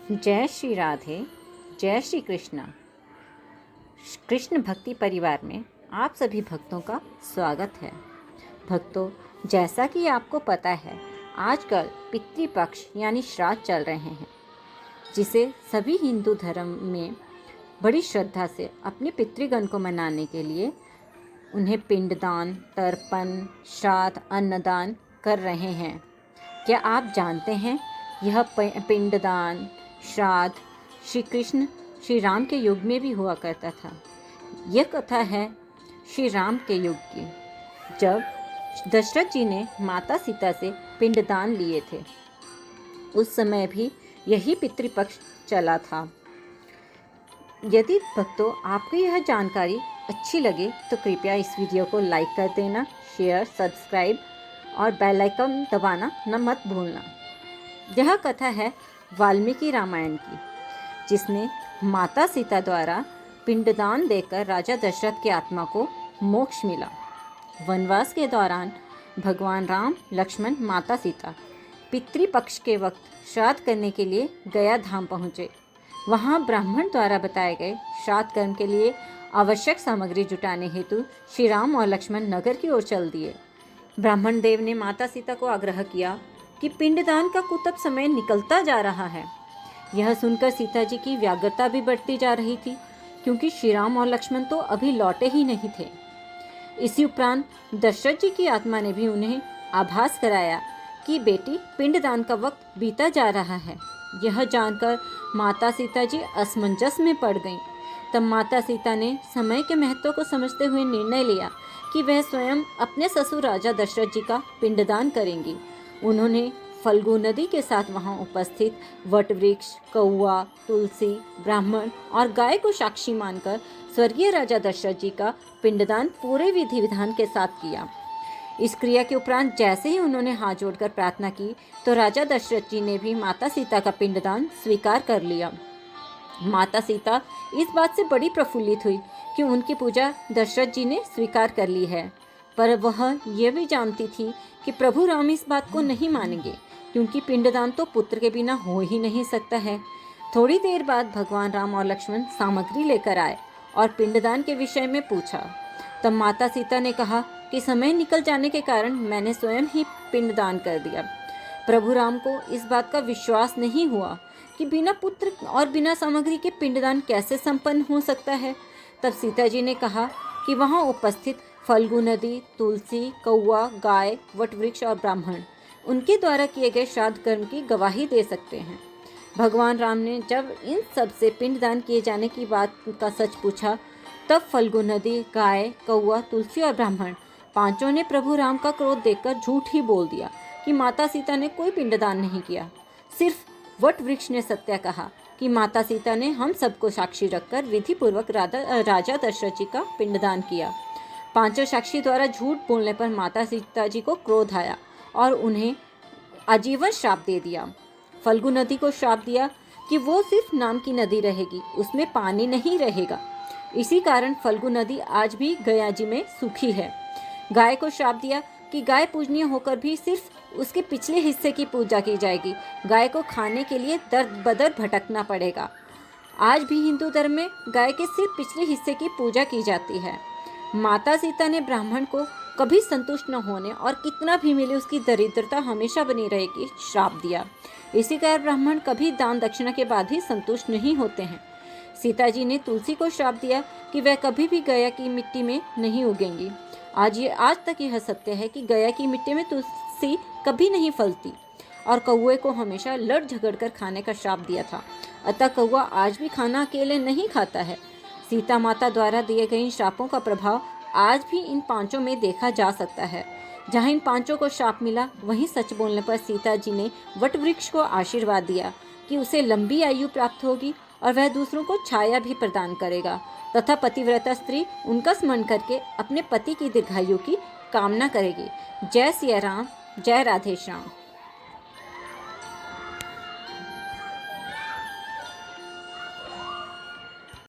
जय श्री राधे, जय श्री कृष्णा। कृष्ण भक्ति परिवार में आप सभी भक्तों का स्वागत है। भक्तों, जैसा कि आपको पता है, आजकल पितृपक्ष यानी श्राद्ध चल रहे हैं, जिसे सभी हिंदू धर्म में बड़ी श्रद्धा से अपने पितृगण को मनाने के लिए उन्हें पिंडदान, तर्पण, श्राद्ध, अन्नदान कर रहे हैं। क्या आप जानते हैं यह पिंडदान, श्राद्ध श्री कृष्ण श्री राम के युग में भी हुआ करता था। यह कथा है श्री राम के युग की, जब दशरथ जी ने माता सीता से पिंडदान लिए थे। उस समय भी यही पितृपक्ष चला था। यदि भक्तों आपको यह जानकारी अच्छी लगे तो कृपया इस वीडियो को लाइक कर देना, शेयर, सब्सक्राइब और बेल आइकन दबाना मत भूलना। यह कथा है वाल्मीकि रामायण की, जिसमें माता सीता द्वारा पिंडदान देकर राजा दशरथ की आत्मा को मोक्ष मिला। वनवास के दौरान भगवान राम, लक्ष्मण, माता सीता पितृपक्ष के वक्त श्राद्ध करने के लिए गया धाम पहुँचे। वहाँ ब्राह्मण द्वारा बताए गए श्राद्ध कर्म के लिए आवश्यक सामग्री जुटाने हेतु श्री राम और लक्ष्मण नगर की ओर चल दिए। ब्राह्मण देव ने माता सीता को आग्रह किया कि पिंडदान का कुतब समय निकलता जा रहा है। यह सुनकर सीता जी की व्याग्रता भी बढ़ती जा रही थी, क्योंकि श्री राम और लक्ष्मण तो अभी लौटे ही नहीं थे। इसी उपरांत दशरथ जी की आत्मा ने भी उन्हें आभास कराया कि बेटी, पिंडदान का वक्त बीता जा रहा है। यह जानकर माता सीता जी असमंजस में पड़ गईं। तब माता सीता ने समय के महत्व को समझते हुए निर्णय लिया कि वह स्वयं अपने ससुर राजा दशरथ जी का पिंडदान करेंगी। उन्होंने फल्गु नदी के साथ वहां उपस्थित वटवृक्ष, कौआ, तुलसी, ब्राह्मण और गाय को साक्षी मानकर स्वर्गीय राजा दशरथ जी का पिंडदान पूरे विधि विधान के साथ किया। इस क्रिया के उपरांत जैसे ही उन्होंने हाथ जोड़कर प्रार्थना की, तो राजा दशरथ जी ने भी माता सीता का पिंडदान स्वीकार कर लिया। माता सीता इस बात से बड़ी प्रफुल्लित हुई कि उनकी पूजा दशरथ जी ने स्वीकार कर ली है, पर वह यह भी जानती थी कि प्रभु राम इस बात को नहीं मानेंगे, क्योंकि पिंडदान तो पुत्र के बिना हो ही नहीं सकता है। थोड़ी देर बाद भगवान राम और लक्ष्मण सामग्री लेकर आए और पिंडदान के विषय में पूछा। तब माता सीता ने कहा कि समय निकल जाने के कारण मैंने स्वयं ही पिंडदान कर दिया। प्रभु राम को इस बात का विश्वास नहीं हुआ कि बिना पुत्र और बिना सामग्री के पिंडदान कैसे संपन्न हो सकता है। तब सीता जी ने कहा कि वहाँ उपस्थित फल्गु नदी, तुलसी, कौआ, गाय, वटवृक्ष और ब्राह्मण उनके द्वारा किए गए श्राद्ध कर्म की गवाही दे सकते हैं। भगवान राम ने जब इन सब से पिंडदान किए जाने की बात का सच पूछा, तब फल्गु नदी, गाय, कौआ, तुलसी और ब्राह्मण पांचों ने प्रभु राम का क्रोध देखकर झूठ ही बोल दिया कि माता सीता ने कोई पिंडदान नहीं किया। सिर्फ वटवृक्ष ने सत्य कहा कि माता सीता ने हम सबको साक्षी रखकर विधिपूर्वक राजा दशरथ जी का पिंडदान किया। पांचों साक्षी द्वारा झूठ बोलने पर माता सीता जी को क्रोध आया और उन्हें आजीवन श्राप दे दिया। फल्गु नदी को श्राप दिया कि वो सिर्फ नाम की नदी रहेगी, उसमें पानी नहीं रहेगा। इसी कारण फल्गु नदी आज भी गया जी में सूखी है। गाय को श्राप दिया कि गाय पूजनीय होकर भी सिर्फ उसके पिछले हिस्से की पूजा की जाएगी। गाय को खाने के लिए दर बदर भटकना पड़ेगा। आज भी हिंदू धर्म में गाय के सिर्फ पिछले हिस्से की पूजा की जाती है। माता सीता ने ब्राह्मण को कभी संतुष्ट न होने और कितना भी मिले उसकी दरिद्रता हमेशा बनी रहेगी श्राप दिया। इसी कारण ब्राह्मण कभी दान दक्षिणा के बाद भी संतुष्ट नहीं होते हैं। सीता जी ने तुलसी को श्राप दिया कि वह कभी भी गया की मिट्टी में नहीं उगेंगी। आज तक यह सत्य है कि गया की मिट्टी में तुलसी कभी नहीं फलती। और कौए को हमेशा लड़ झगड़ कर खाने का श्राप दिया था। अतः कौआ आज भी खाना अकेले नहीं खाता है। सीता माता द्वारा दिए गए इन श्रापों का प्रभाव आज भी इन पांचों में देखा जा सकता है। जहां इन पांचों को श्राप मिला, वहीं सच बोलने पर सीता जी ने वटवृक्ष को आशीर्वाद दिया कि उसे लंबी आयु प्राप्त होगी और वह दूसरों को छाया भी प्रदान करेगा, तथा पतिव्रता स्त्री उनका स्मरण करके अपने पति की दीर्घायु की कामना करेगी। जय सिया राम, जय राधे श्याम।